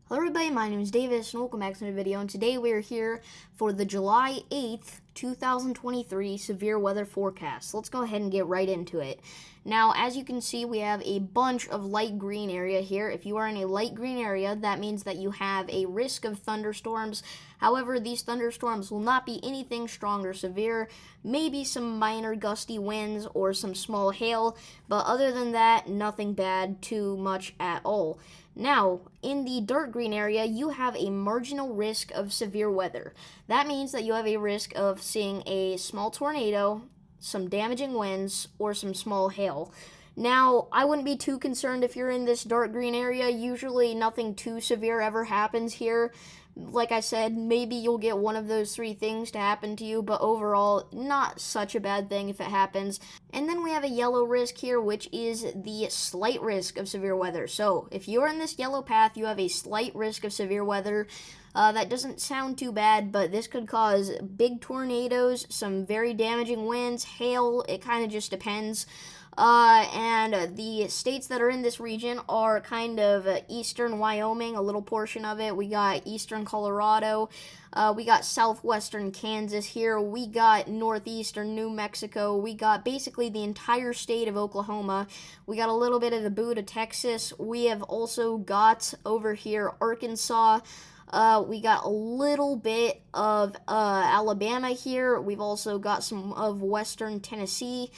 Hello everybody, my name is Davis and welcome back to another video, and today we are here for the July 8th, 2023 severe weather forecast. So let's go ahead and get right into it. Now, as you can see, we have a bunch of light green area here. If you are in a light green area, that means that you have a risk of thunderstorms. However, these thunderstorms will not be anything strong or severe, maybe some minor gusty winds or some small hail, but other than that, nothing bad too much at all. Now, in the dark green area, you have a marginal risk of severe weather. That means that you have a risk of seeing a small tornado, some damaging winds, or some small hail. Now, I wouldn't be too concerned if you're in this dark green area. Usually nothing too severe ever happens here. Like I said, maybe you'll get one of those three things to happen to you, but overall, not such a bad thing if it happens. And then we have a yellow risk here, which is the slight risk of severe weather. So, if you're in this yellow path, you have a slight risk of severe weather. That doesn't sound too bad, but this could cause big tornadoes, some very damaging winds, hail. It kind of just depends. And the states that are in this region are kind of eastern Wyoming, a little portion of it. We got eastern Colorado. We got southwestern Kansas here. We got northeastern New Mexico. We got basically the entire state of Oklahoma. We got a little bit of the boot of Texas. We have also got over here Arkansas. We got a little bit of Alabama here. We've also got some of western Tennessee,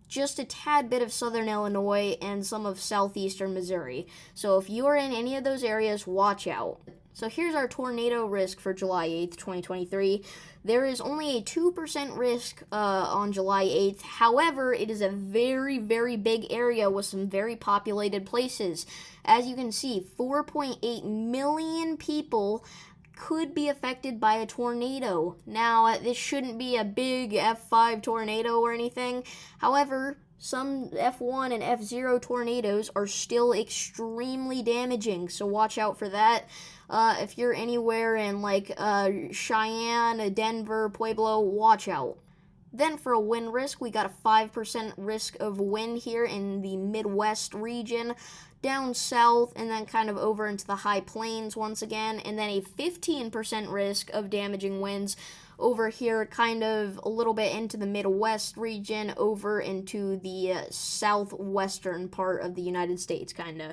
just a tad bit of southern Illinois, and some of southeastern Missouri. So if you are in any of those areas, watch out. So here's our tornado risk for July 8th, 2023. There is only a 2% risk on July 8th. However, it is a very, very big area with some very populated places. As you can see, 4.8 million people could be affected by a tornado. Now, this shouldn't be a big F5 tornado or anything. However, some F1 and F0 tornadoes are still extremely damaging, so watch out for that. If you're anywhere in like Cheyenne, Denver, Pueblo, watch out. Then for a wind risk, we got a 5% risk of wind here in the Midwest region, down south, and then kind of over into the high plains once again, and then a 15% risk of damaging winds over here, kind of a little bit into the Midwest region, over into the southwestern part of the United States, kind of.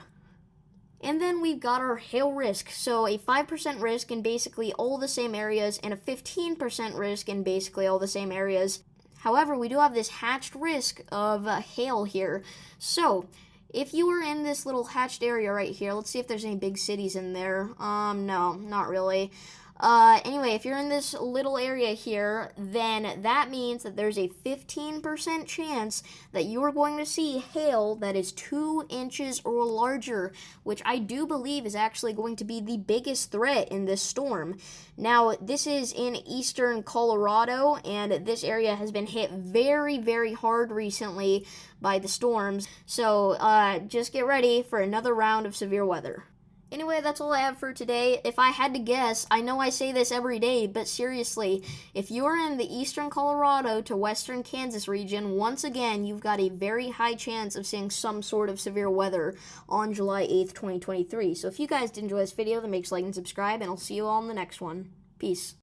And then we've got our hail risk. So a 5% risk in basically all the same areas and a 15% risk in basically all the same areas. However, we do have this hatched risk of hail here. So if you were in this little hatched area right here, let's see if there's any big cities in there. No, not really. Anyway, if you're in this little area here, then that means that there's a 15% chance that you are going to see hail that is 2 inches or larger, which I do believe is actually going to be the biggest threat in this storm. Now, this is in eastern Colorado, and this area has been hit very, very hard recently by the storms, so just get ready for another round of severe weather. Anyway, that's all I have for today. If I had to guess, I know I say this every day, but seriously, if you're in the eastern Colorado to western Kansas region, once again, you've got a very high chance of seeing some sort of severe weather on July 8th, 2023. So if you guys did enjoy this video, then make sure to like and subscribe, and I'll see you all in the next one. Peace.